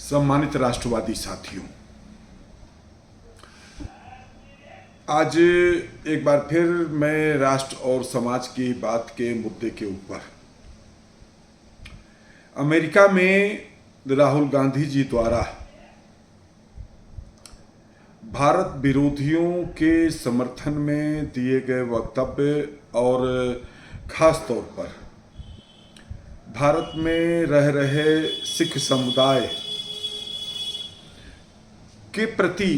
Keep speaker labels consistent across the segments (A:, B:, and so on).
A: सम्मानित राष्ट्रवादी साथियों, आज एक बार फिर मैं राष्ट्र और समाज की बात के मुद्दे के ऊपर अमेरिका में राहुल गांधी जी द्वारा भारत विरोधियों के समर्थन में दिए गए वक्तव्य और खास तौर पर भारत में रह रहे सिख समुदाय के प्रति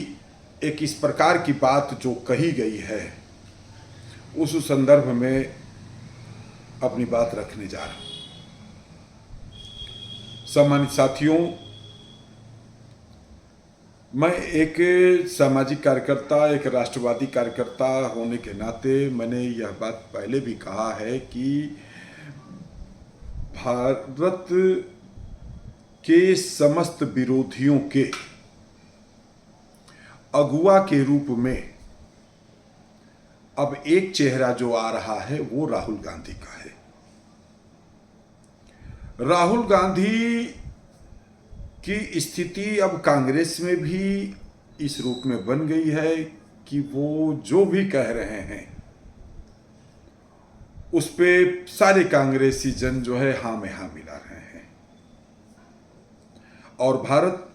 A: एक इस प्रकार की बात जो कही गई है, उस संदर्भ में अपनी बात रखने जा रहा हूं। सम्मानित साथियों, मैं एक सामाजिक कार्यकर्ता, एक राष्ट्रवादी कार्यकर्ता होने के नाते मैंने यह बात पहले भी कहा है कि भारत के समस्त विरोधियों के अगुआ के रूप में अब एक चेहरा जो आ रहा है वो राहुल गांधी का है। राहुल गांधी की स्थिति अब कांग्रेस में भी इस रूप में बन गई है कि वो जो भी कह रहे हैं उस पे सारे कांग्रेसी जन जो है हाँ में हाँ मिला रहे हैं और भारत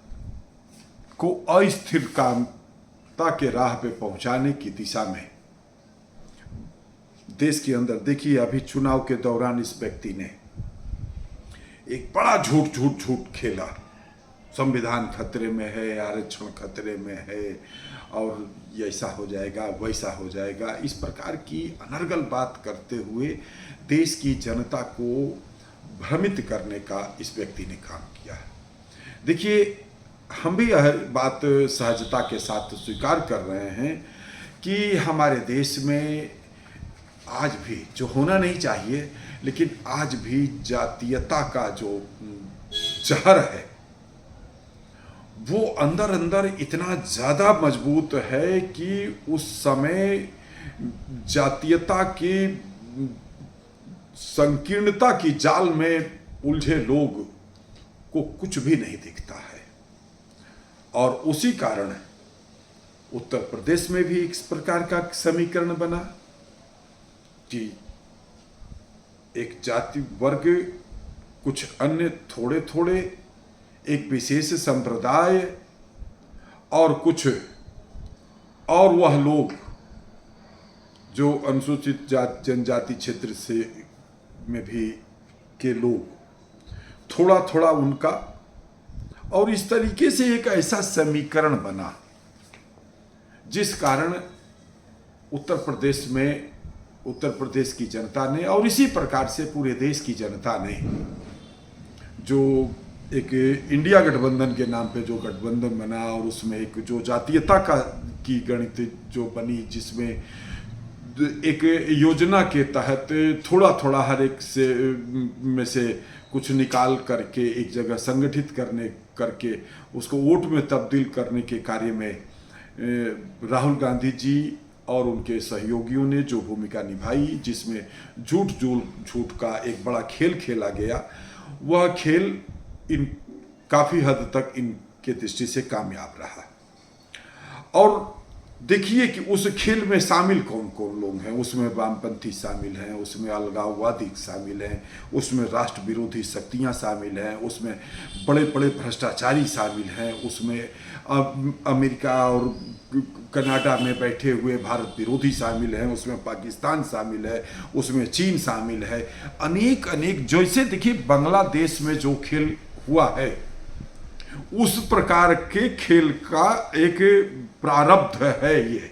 A: को अस्थिरता के राह पे पहुंचाने की दिशा में देश के अंदर देखिए, अभी चुनाव के दौरान इस व्यक्ति ने एक बड़ा झूठ खेला। संविधान खतरे में है, आरक्षण खतरे में है और ऐसा हो जाएगा, वैसा हो जाएगा, इस प्रकार की अनर्गल बात करते हुए देश की जनता को भ्रमित करने का इस व्यक्ति ने काम किया है। देखिए, हम भी यह बात सहजता के साथ स्वीकार कर रहे हैं कि हमारे देश में आज भी जो होना नहीं चाहिए, लेकिन आज भी जातीयता का जो जहर है वो अंदर अंदर इतना ज़्यादा मजबूत है कि उस समय जातीयता की संकीर्णता की जाल में उलझे लोग को कुछ भी नहीं दिखता है। और उसी कारण उत्तर प्रदेश में भी इस प्रकार का समीकरण बना कि एक जाति वर्ग, कुछ अन्य थोड़े थोड़े, एक विशेष संप्रदाय और कुछ और वह लोग जो अनुसूचित जनजाति क्षेत्र से में भी के लोग, थोड़ा थोड़ा उनका, और इस तरीके से एक ऐसा समीकरण बना जिस कारण उत्तर प्रदेश की जनता ने और इसी प्रकार से पूरे देश की जनता ने जो एक इंडिया गठबंधन के नाम पे जो गठबंधन बना और उसमें एक जो जातीयता की गणित जो बनी, जिसमें एक योजना के तहत थोड़ा थोड़ा हर एक से में से कुछ निकाल करके एक जगह संगठित करके उसको वोट में तब्दील करने के कार्य में राहुल गांधी जी और उनके सहयोगियों ने जो भूमिका निभाई, जिसमें झूठ का एक बड़ा खेल खेला गया, वह खेल काफ़ी हद तक इनके दृष्टि से कामयाब रहा। और देखिए कि उस खेल में शामिल कौन कौन लोग हैं। उसमें वामपंथी शामिल हैं, उसमें अलगाववादी शामिल हैं, उसमें राष्ट्र विरोधी शक्तियां शामिल हैं, उसमें बड़े बड़े भ्रष्टाचारी शामिल हैं, उसमें अमेरिका और कनाडा में बैठे हुए भारत विरोधी शामिल हैं, उसमें पाकिस्तान शामिल है, उसमें चीन शामिल है, अनेक। जैसे देखिए बांग्लादेश में जो खेल हुआ है, उस प्रकार के खेल का एक प्रारब्ध है ये,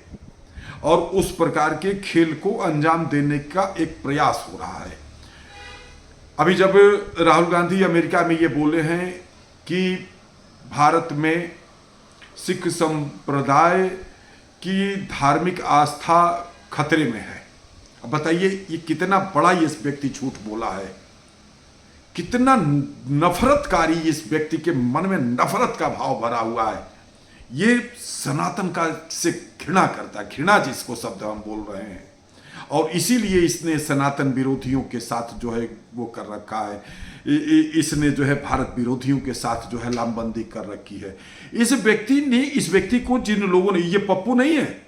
A: और उस प्रकार के खेल को अंजाम देने का एक प्रयास हो रहा है। अभी जब राहुल गांधी अमेरिका में ये बोले हैं कि भारत में सिख संप्रदाय की धार्मिक आस्था खतरे में है, अब बताइए ये कितना बड़ा ये व्यक्ति झूठ बोला है, कितना नफरतकारी इस व्यक्ति के मन में नफरत का भाव भरा हुआ है। ये सनातन का से घृणा करता है, घृणा जिसको शब्द हम बोल रहे हैं, और इसीलिए इसने सनातन विरोधियों के साथ जो है वो कर रखा है, इसने जो है भारत विरोधियों के साथ जो है लामबंदी कर रखी है। इस व्यक्ति को जिन लोगों ने, ये पप्पू नहीं है,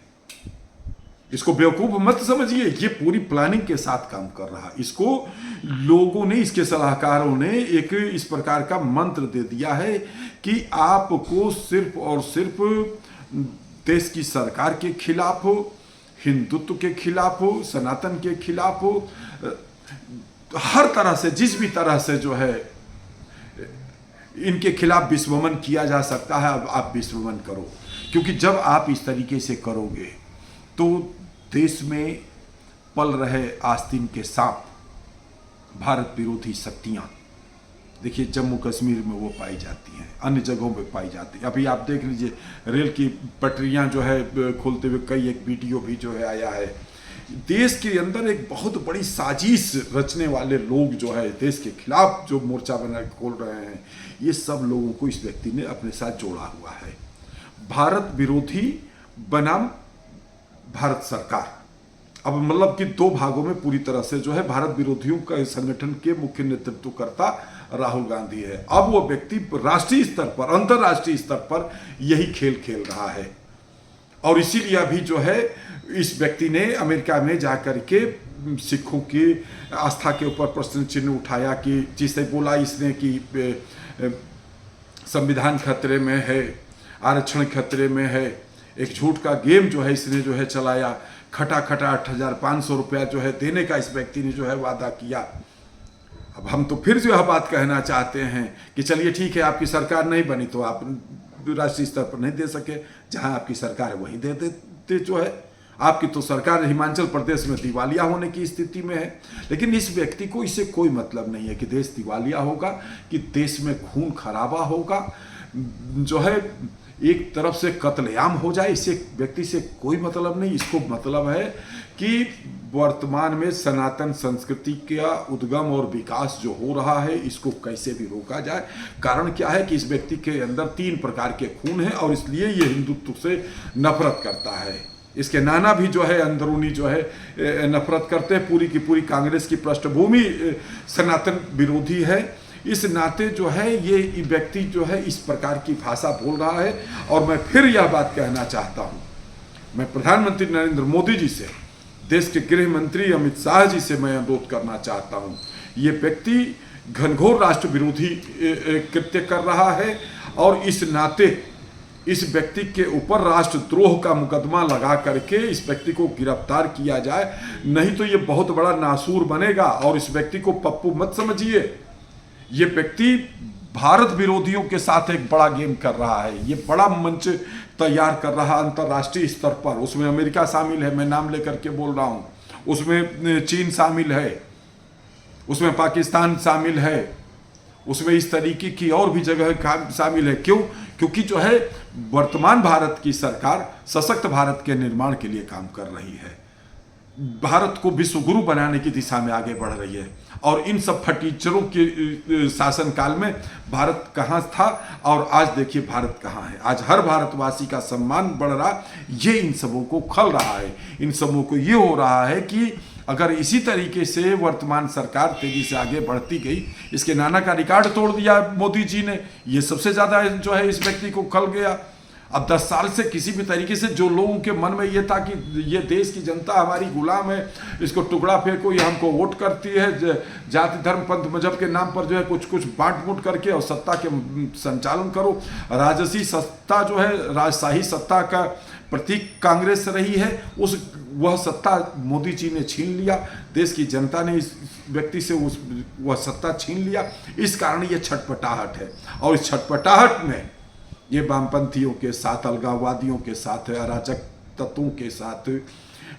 A: इसको बेवकूफ मत समझिए, ये पूरी प्लानिंग के साथ काम कर रहा। इसको लोगों ने, इसके सलाहकारों ने एक इस प्रकार का मंत्र दे दिया है कि आपको सिर्फ और सिर्फ देश की सरकार के खिलाफ हो, हिंदुत्व के खिलाफ हो, सनातन के खिलाफ हो, हर तरह से, जिस भी तरह से जो है इनके खिलाफ विश्वमन किया जा सकता है, अब आप विश्वमन करो। क्योंकि जब आप इस तरीके से करोगे तो देश में पल रहे आस्तीन के सांप, भारत विरोधी शक्तियां, देखिए जम्मू कश्मीर में वो पाई जाती हैं, अन्य जगहों पे पाई जाती हैं। अभी आप देख लीजिए रेल की पटरियां जो है खोलते हुए कई एक वीडियो भी जो है आया है। देश के अंदर एक बहुत बड़ी साजिश रचने वाले लोग जो है देश के खिलाफ जो मोर्चा बना खोल रहे हैं, ये सब लोगों को इस व्यक्ति ने अपने साथ जोड़ा हुआ है। भारत विरोधी बनाम भारत सरकार, अब मतलब कि दो भागों में पूरी तरह से जो है भारत विरोधियों का संगठन के मुख्य नेतृत्वकर्ता राहुल गांधी है। अब वो व्यक्ति राष्ट्रीय स्तर पर, अंतर्राष्ट्रीय स्तर पर यही खेल खेल रहा है। और इसीलिए अभी जो है इस व्यक्ति ने अमेरिका में जाकर के सिखों की आस्था के ऊपर प्रश्न चिन्ह उठाया कि जिसे बोला इसने कि संविधान खतरे में है, आरक्षण खतरे में है। एक झूठ का गेम जो है इसने जो है चलाया। खटा 8,500 रुपया जो है देने का इस व्यक्ति ने जो है वादा किया। अब हम तो फिर जो है बात कहना चाहते हैं कि चलिए ठीक है, आपकी सरकार नहीं बनी तो आप राष्ट्रीय स्तर पर नहीं दे सके, जहां आपकी सरकार है वहीं दे देते जो है। आपकी तो सरकार हिमाचल प्रदेश में दिवालिया होने की स्थिति में है, लेकिन इस व्यक्ति को इससे कोई मतलब नहीं है कि देश दिवालिया होगा, कि देश में खून खराबा होगा, जो है एक तरफ से कत्लेआम हो जाए। इससे व्यक्ति से कोई मतलब नहीं। इसको मतलब है कि वर्तमान में सनातन संस्कृति का उद्गम और विकास जो हो रहा है, इसको कैसे भी रोका जाए। कारण क्या है कि इस व्यक्ति के अंदर 3 प्रकार के खून हैं और इसलिए ये हिंदुत्व से नफरत करता है। इसके नाना भी जो है अंदरूनी जो है नफरत करते हैं। पूरी की पूरी कांग्रेस की पृष्ठभूमि सनातन विरोधी है। इस नाते जो है ये व्यक्ति जो है इस प्रकार की भाषा बोल रहा है। और मैं फिर यह बात कहना चाहता हूं, मैं प्रधानमंत्री नरेंद्र मोदी जी से, देश के गृह मंत्री अमित शाह जी से मैं अनुरोध करना चाहता हूं, ये व्यक्ति घनघोर राष्ट्र विरोधी कृत्य कर रहा है और इस नाते इस व्यक्ति के ऊपर राष्ट्रद्रोह का मुकदमा लगा करके इस व्यक्ति को गिरफ्तार किया जाए, नहीं तो ये बहुत बड़ा नासूर बनेगा। और इस व्यक्ति को पप्पू मत समझिए, ये व्यक्ति भारत विरोधियों के साथ एक बड़ा गेम कर रहा है। ये बड़ा मंच तैयार कर रहा है अंतर्राष्ट्रीय स्तर पर। उसमें अमेरिका शामिल है, मैं नाम लेकर के बोल रहा हूं, उसमें चीन शामिल है, उसमें पाकिस्तान शामिल है, उसमें इस तरीके की और भी जगह शामिल है। क्यों? क्योंकि जो है वर्तमान भारत की सरकार सशक्त भारत के निर्माण के लिए काम कर रही है, भारत को विश्व गुरु बनाने की दिशा में आगे बढ़ रही है। और इन सब फटीचरों के शासनकाल में भारत कहाँ था और आज देखिए भारत कहाँ है। आज हर भारतवासी का सम्मान बढ़ रहा, ये इन सबों को खल रहा है। इन सबों को ये हो रहा है कि अगर इसी तरीके से वर्तमान सरकार तेजी से आगे बढ़ती गई, इसके नाना का रिकॉर्ड तोड़ दिया मोदी जी ने, ये सबसे ज़्यादा जो है इस व्यक्ति को खल गया। अब 10 साल से किसी भी तरीके से जो लोगों के मन में ये था कि ये देश की जनता हमारी गुलाम है, इसको टुकड़ा फेंको, ये हमको वोट करती है, जाति धर्म पंथ मजहब के नाम पर जो है कुछ कुछ बांट बूट करके और सत्ता के संचालन करो। राजसी सत्ता जो है, राजशाही सत्ता का प्रतीक कांग्रेस रही है, वह सत्ता मोदी जी ने छीन लिया। देश की जनता ने इस व्यक्ति से वह सत्ता छीन लिया। इस कारण ये छटपटाहट है। और इस छटपटाहट में ये वामपंथियों के साथ, अलगाववादियों के साथ, अराजक तत्वों के साथ,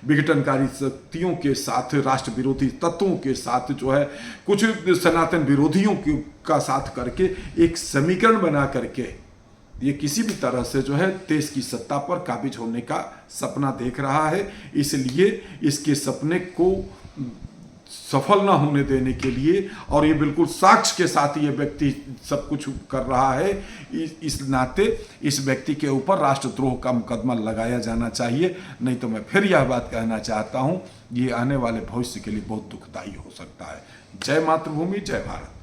A: विघटनकारी शक्तियों के साथ, राष्ट्र विरोधी तत्वों के साथ जो है कुछ सनातन विरोधियों का साथ करके एक समीकरण बना करके ये किसी भी तरह से जो है देश की सत्ता पर काबिज होने का सपना देख रहा है। इसलिए इसके सपने को सफल ना होने देने के लिए, और ये बिल्कुल साक्ष्य के साथ ये व्यक्ति सब कुछ कर रहा है, इस नाते इस व्यक्ति के ऊपर राष्ट्रद्रोह का मुकदमा लगाया जाना चाहिए। नहीं तो मैं फिर यह बात कहना चाहता हूँ, ये आने वाले भविष्य के लिए बहुत दुखदायी हो सकता है। जय मातृभूमि, जय भारत।